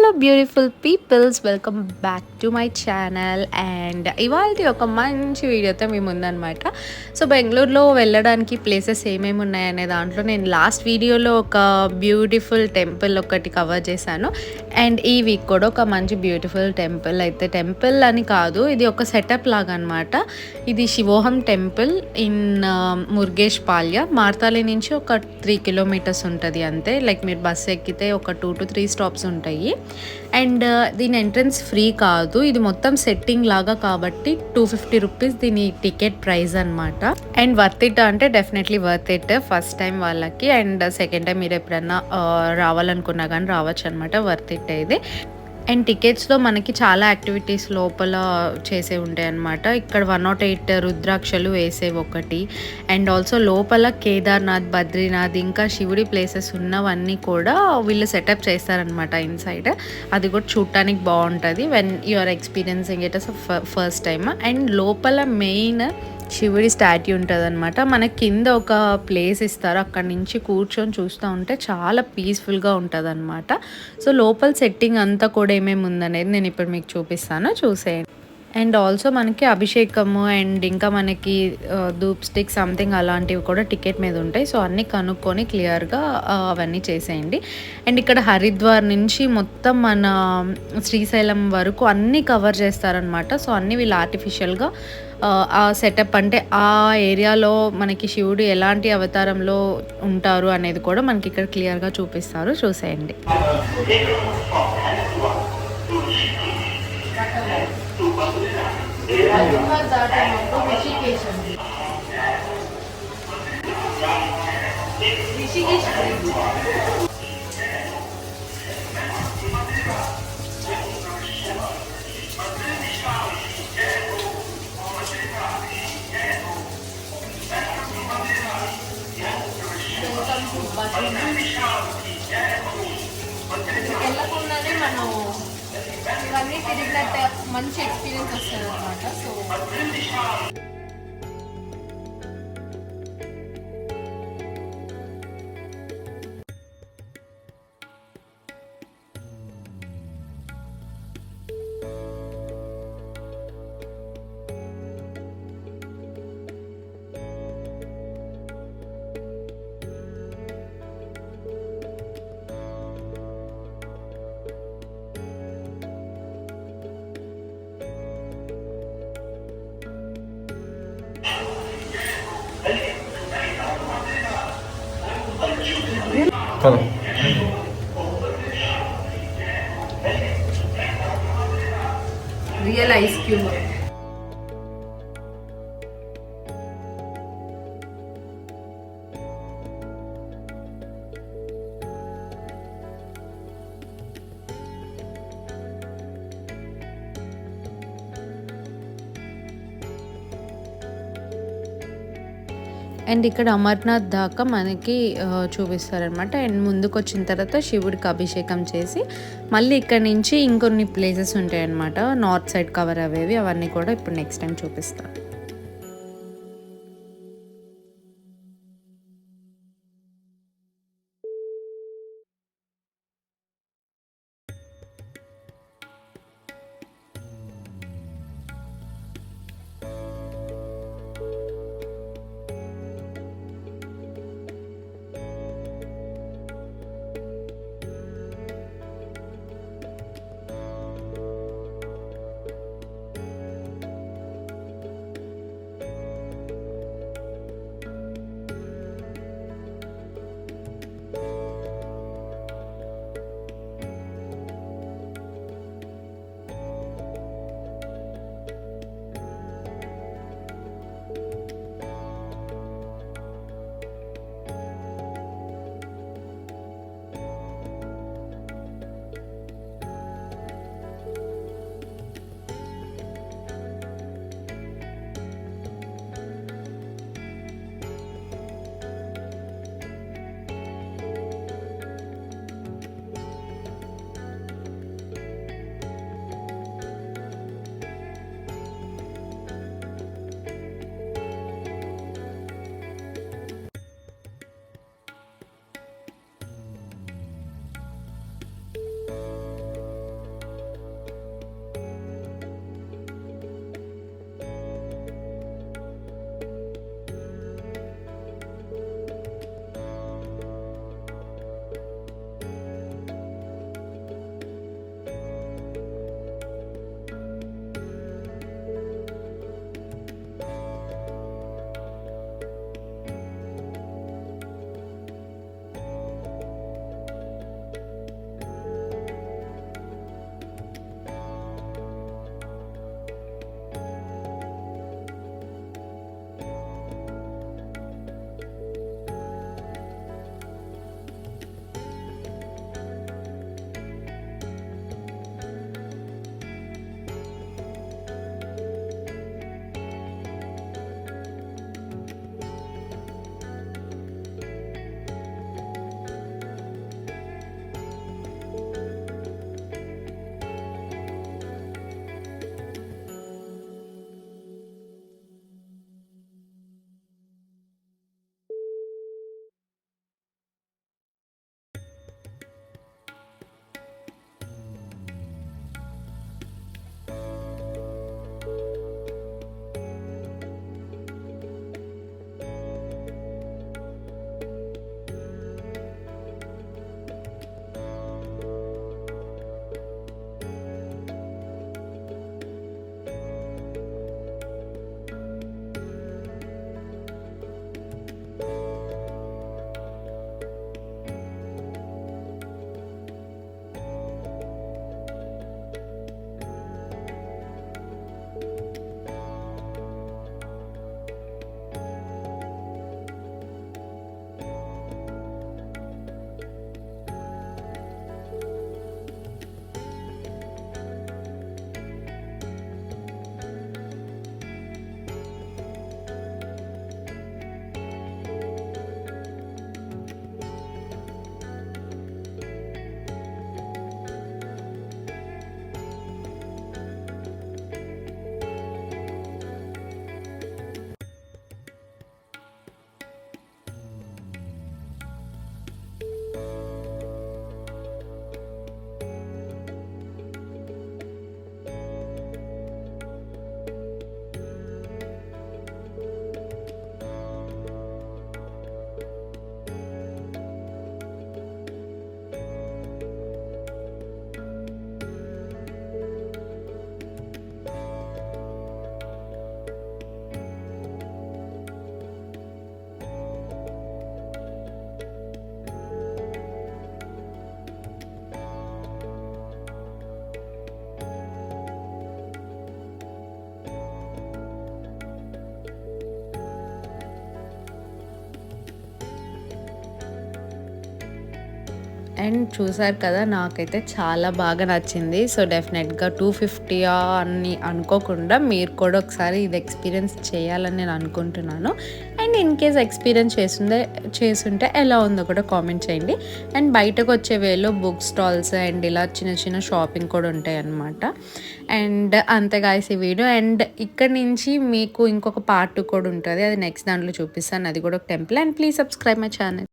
Hello beautiful peoples, welcome back to my channel. And ఇవాళ ఒక మంచి వీడియోతో మేము ఉందన్నమాట. సో బెంగళూరులో వెళ్ళడానికి ప్లేసెస్ ఏమేమి ఉన్నాయనే దాంట్లో నేను లాస్ట్ వీడియోలో ఒక బ్యూటిఫుల్ టెంపుల్ ఒకటి కవర్ చేశాను. అండ్ ఈ వీక్ కూడా ఒక మంచి బ్యూటిఫుల్ టెంపుల్ అని కాదు, ఇది ఒక సెటప్ లాగా అనమాట. ఇది శివోహం టెంపుల్ ఇన్ మురుగేష్ పాల్య, మార్తాలి నుంచి ఒక 3 కిలోమీటర్స్ ఉంటుంది అంతే. లైక్ మీరు బస్సు ఎక్కితే ఒక 2 to 3 స్టాప్స్ ఉంటాయి. అండ్ దీని ఎంట్రన్స్ ఫ్రీ కాదు, ఇది మొత్తం సెట్టింగ్ లాగా కాబట్టి 250 రూపీస్ దీని టికెట్ ప్రైస్ అనమాట. అండ్ వర్త్ ఇట్ అంటే definitely worth it first time వాళ్ళకి. అండ్ సెకండ్ టైం మీరు ఎప్పుడన్నా రావాలనుకున్నా కానీ రావచ్చు అనమాట. వర్త్ ఇట్ ఇది. అండ్ టికెట్స్లో మనకి చాలా యాక్టివిటీస్ లోపల చేసే ఉంటాయి అన్నమాట. ఇక్కడ 108 రుద్రాక్షలు వేసేవి ఒకటి. అండ్ ఆల్సో లోపల కేదార్నాథ్, బద్రీనాథ్ ఇంకా శివుడి ప్లేసెస్ ఉన్నవన్నీ కూడా వీళ్ళు సెటప్ చేస్తారనమాట ఇన్సైడ్. అది కూడా చూడటానికి బాగుంటుంది when you are experiencing it as first time. And లోపల మెయిన్ శివుడి స్టాట్యూ ఉంటుంది అనమాట. మనకి కింద ఒక ప్లేస్ ఇస్తారు, అక్కడి నుంచి కూర్చొని చూస్తూ ఉంటే చాలా పీస్ఫుల్గా ఉంటుంది అనమాట. సో లోపల సెట్టింగ్ అంతా కూడా ఏమేమి ఉందనేది నేను ఇప్పుడు మీకు చూపిస్తాను, చూసేయండి. అండ్ ఆల్సో మనకి అభిషేకము అండ్ ఇంకా మనకి ధూప్ స్టిక్ సంథింగ్ అలాంటివి కూడా టికెట్ మీద ఉంటాయి. సో అన్నీ కనుక్కొని క్లియర్గా అవన్నీ చేసేయండి. అండ్ ఇక్కడ హరిద్వార్ నుంచి మొత్తం మన శ్రీశైలం వరకు అన్నీ కవర్ చేస్తారనమాట. సో అన్నీ వీళ్ళు ఆర్టిఫిషియల్గా ఆ సెటప్ అంటే ఆ ఏరియాలో మనకి శివుడు ఎలాంటి అవతారంలో ఉంటారు అనేది కూడా మనకి ఇక్కడ క్లియర్గా చూపిస్తారు, చూసేయండి. వెళ్ళకుండానే మనం ఇవన్నీ తిరిగినట్టు మంచి ఎక్స్పీరియన్స్ వస్తుంది అనమాట. So real ice cube. And ఇక్కడ అమర్నాథ్ దాకా మనకి చూపిస్తారనమాట. అండ్ ముందుకు వచ్చిన తర్వాత శివుడికి అభిషేకం చేసి మళ్ళీ ఇక్కడ నుంచి ఇంకొన్ని ప్లేసెస్ ఉంటాయన్నమాట. నార్త్ సైడ్ కవర్ అవేవి, అవన్నీ కూడా ఇప్పుడు నెక్స్ట్ టైం చూపిస్తాను. అండ్ చూసారు కదా, నాకైతే చాలా బాగా నచ్చింది. సో డెఫినెట్గా 250 అని అనుకోకుండా మీరు కూడా ఒకసారి ఇది ఎక్స్పీరియన్స్ చేయాలని నేను అనుకుంటున్నాను. అండ్ ఇన్ కేస్ ఎక్స్పీరియన్స్ చేసుంటే ఎలా ఉందో కూడా కామెంట్ చేయండి. అండ్ బయటకు వచ్చే వేలో బుక్ స్టాల్స్ అండ్ ఇలా చిన్న చిన్న షాపింగ్ కూడా ఉంటాయి అన్నమాట. అండ్ అంతే గాయ్స్ ఈ వీడియో. అండ్ ఇక్కడ నుంచి మీకు ఇంకొక పార్ట్ 2 కూడా ఉంటుంది, అది నెక్స్ట్ దాంట్లో చూపిస్తాను. అది కూడా ఒక temple. And please subscribe my channel.